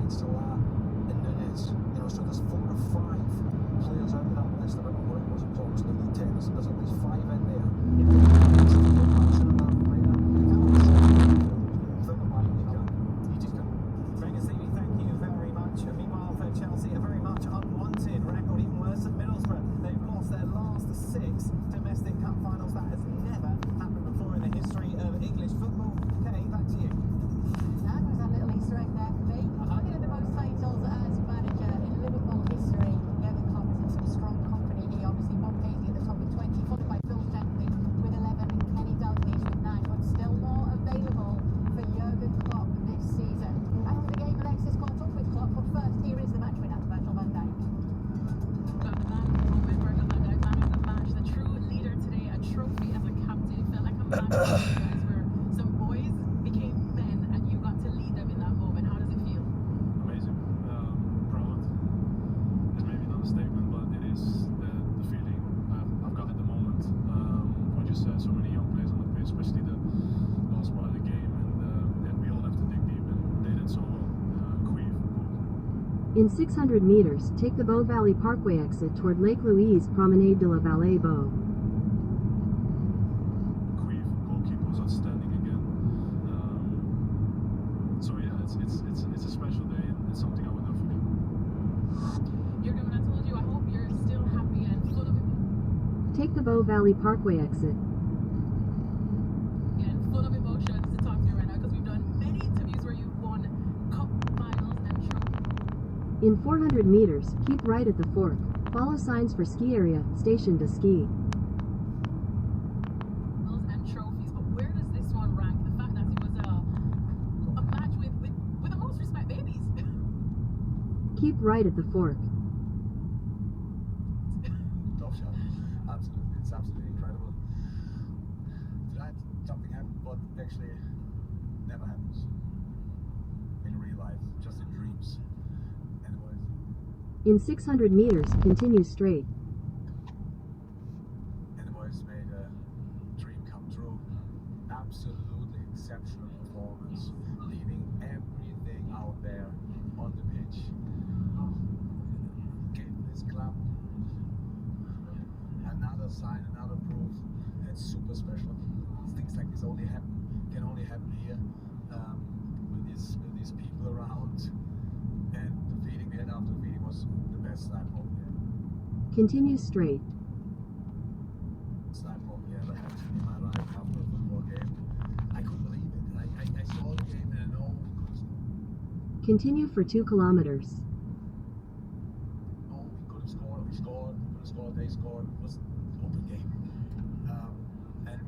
Salah and Nunez. You know, so there's 4 or 5 players out of that list. I don't know what it was almost nearly 10. There's at least 5 in there. Thank you very much. Meanwhile, for Chelsea, a very much unwanted record, even worse at Middlesbrough. They've lost their last 6 domestic cup finals. That has never happened before in the history of English football. Kay, back to you. That was a little Easter egg there for me. Looking at the most titles as manager in Liverpool history, Jurgen Klopp is in some strong company. He obviously Bob Paisley at the top with 20, followed by Phil Shankly with 11 and Kenny Dalglish with 9, but still more available for Jurgen Klopp this season. After the game, Alexis caught up with Klopp, but first, here is the match winner, Virgil van Dijk. Got the man with Virgil van Dijk, man of the match, the true leader today, a trophy as a captain. It felt like a match where some boys became men and you got to lead them in that moment. How does it feel? Amazing. Proud is maybe not a statement, but it is the feeling I've got at the moment. What you said, so many young players on the pitch, especially the last part of the game, and we all have to dig deep, and they did so well. In 600 meters, take the Bow Valley Parkway exit toward Lake Louise Promenade de la Vallée Bow. Goalkeeper was outstanding again. So yeah, it's a special day, and it's something I will never forget. Jurgen, when I told you, I hope you're still happy and full of Take the Bow Valley Parkway exit. and full of emotions to talk to you right now, because we've done many interviews where you've won cup finals and trophies. In 400 meters, keep right at the fork. Follow signs for ski area, station to ski. And trophies, but where does this one rank? The fact that it was a match with the most respect babies. Keep right at the fork. Top shot. Absolutely. It's absolutely incredible. Tonight, something happened, but actually never happens in real life, just in dreams. Anyways. In 600 meters, continue straight. And the boys made a dream come true. Absolutely exceptional performance, leaving everything out there on the pitch. Gave this club another sign, another proof. It's super special. Things like this can only happen here with these people around. And the feeling we had after the meeting was the best I've ever had. Continue straight. I've ever had in my life after a football game. I couldn't believe it. I saw the game and I know Continue for 2 kilometers. we could have scored, we scored, they scored. It was an open game. And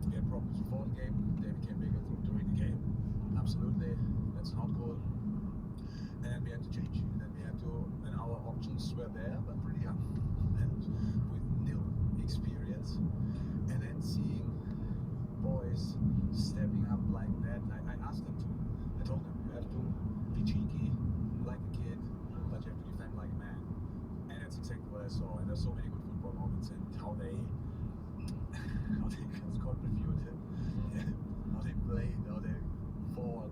we had problems before the game, they became bigger during the game. Absolutely, that's not good. And then we had to change. And our options were there, but pretty young. And with nil experience. And then seeing boys stepping up like that, I asked them to. I told them, you have to be cheeky like a kid, but you have to defend like a man. And that's exactly what I saw. And there's so many good football moments and how they contributed, how they played, how they fought,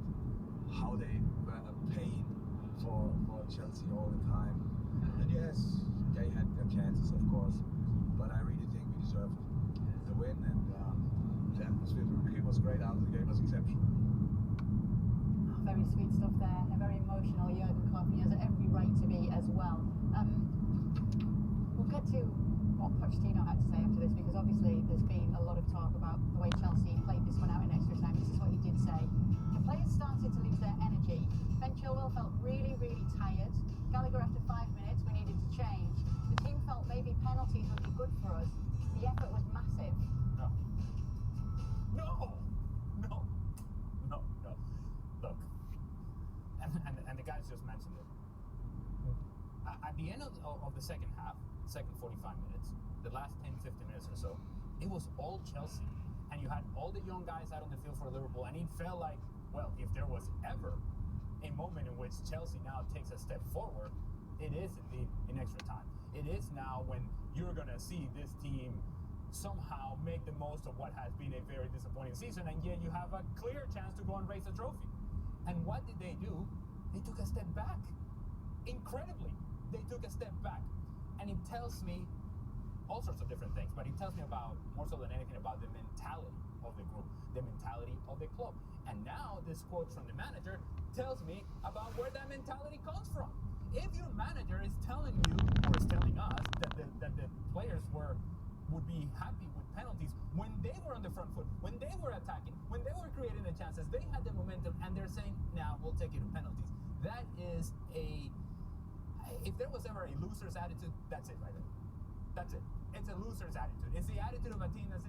how they were a pain for Chelsea all the time. And yes, they had their chances, of course, but I really think we deserved the win, and the atmosphere for the game was great. After the game was exceptional. Very sweet stuff there, a very emotional Jurgen Klopp. He has every right to be as well. We'll get to what Pochettino had to say after this, because obviously there's been a lot of talk about the way Chelsea played this one out in extra time. This is what he did say. The players started to lose their energy. Ben Chilwell felt really, really tired. Gallagher, after 5 minutes, we needed to change. The team felt maybe penalties would be good for us. The effort was massive. No. Look, and the guys just mentioned it. At the end of the second half, second 45 minutes, the last 10, 15 minutes or so, it was all Chelsea. And you had all the young guys out on the field for Liverpool, and it felt like, well, if there was ever a moment in which Chelsea now takes a step forward, it is indeed in extra time. It is now when you're going to see this team somehow make the most of what has been a very disappointing season, and yet you have a clear chance to go and raise a trophy. And what did they do? they took a step back. Incredibly, they took a step back. And it tells me all sorts of different things, but it tells me about, more so than anything, about the mentality of the group, the mentality of the club. And now this quote from the manager tells me about where that mentality comes from. If your manager is telling you, or is telling us, that the players would be happy with penalties when they were on the front foot, when they were attacking, when they were creating the chances, they had the momentum, and they're saying, now we'll take it to penalties. That is if there was ever a loser's attitude, that's it right there. That's it. It's a loser's attitude. It's the attitude of a team that's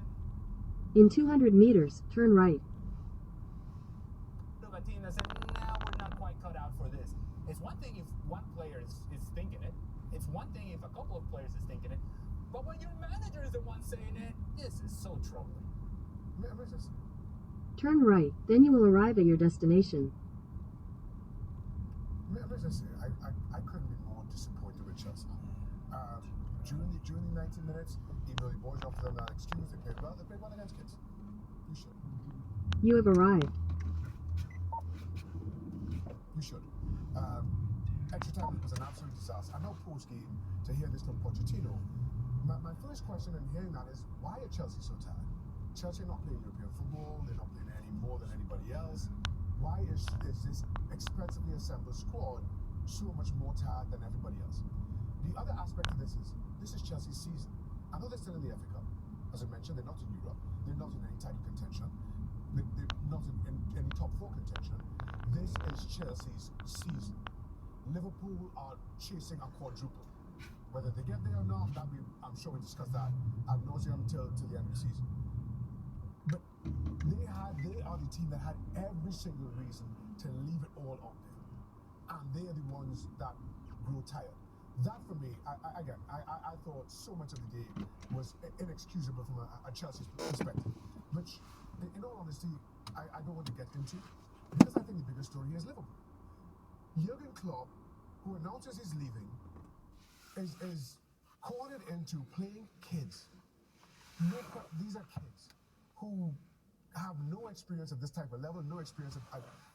In 200 meters, turn right. Of a team that said, nah, we're not quite cut out for this. It's one thing if one player is thinking it. It's one thing if a couple of players is thinking it. But when your manager is the one saying it, this is so troubling. Turn right, then you will arrive at your destination. I couldn't be more disappointed with Chelsea. During the 90 minutes, even though the boys offered them that excuse, they played well against kids. You should. You have arrived. You should. Extra time was an absolute disaster. I know post-game to hear this from Pochettino. My first question in hearing that is, why are Chelsea so tired? Chelsea are not playing European football. They're not playing any more than anybody else. Why is this expressively assembled squad so much more tired than everybody else? The other aspect of this is Chelsea's season. I know they're still in the FA Cup. As I mentioned, they're not in Europe. They're not in any title contention. They're not in any top 4 contention. This is Chelsea's season. Liverpool are chasing a quadruple. Whether they get there or not, I'm sure we'll discuss that ad nauseum till the end of the season. But they are the team that had every single reason to leave it all out there. And they are the ones that grow tired. That for me, I thought so much of the game was inexcusable from a Chelsea perspective, which, in all honesty, I don't want to get into, because I think the bigger story is Liverpool. Jurgen Klopp, who announces he's leaving, is cornered into playing kids. These are kids who have no experience at this type of level, no experience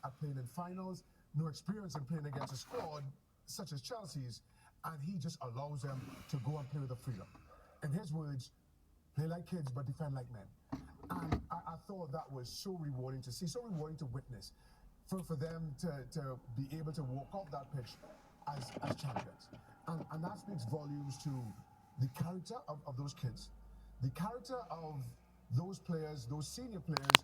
at playing in finals, no experience in playing against a squad such as Chelsea's, and he just allows them to go and play with the freedom. In his words, play like kids but defend like men. And I thought that was so rewarding to see, so rewarding to witness, for them to be able to walk off that pitch as champions. And that speaks volumes to the character of those kids, the character of those players, those senior players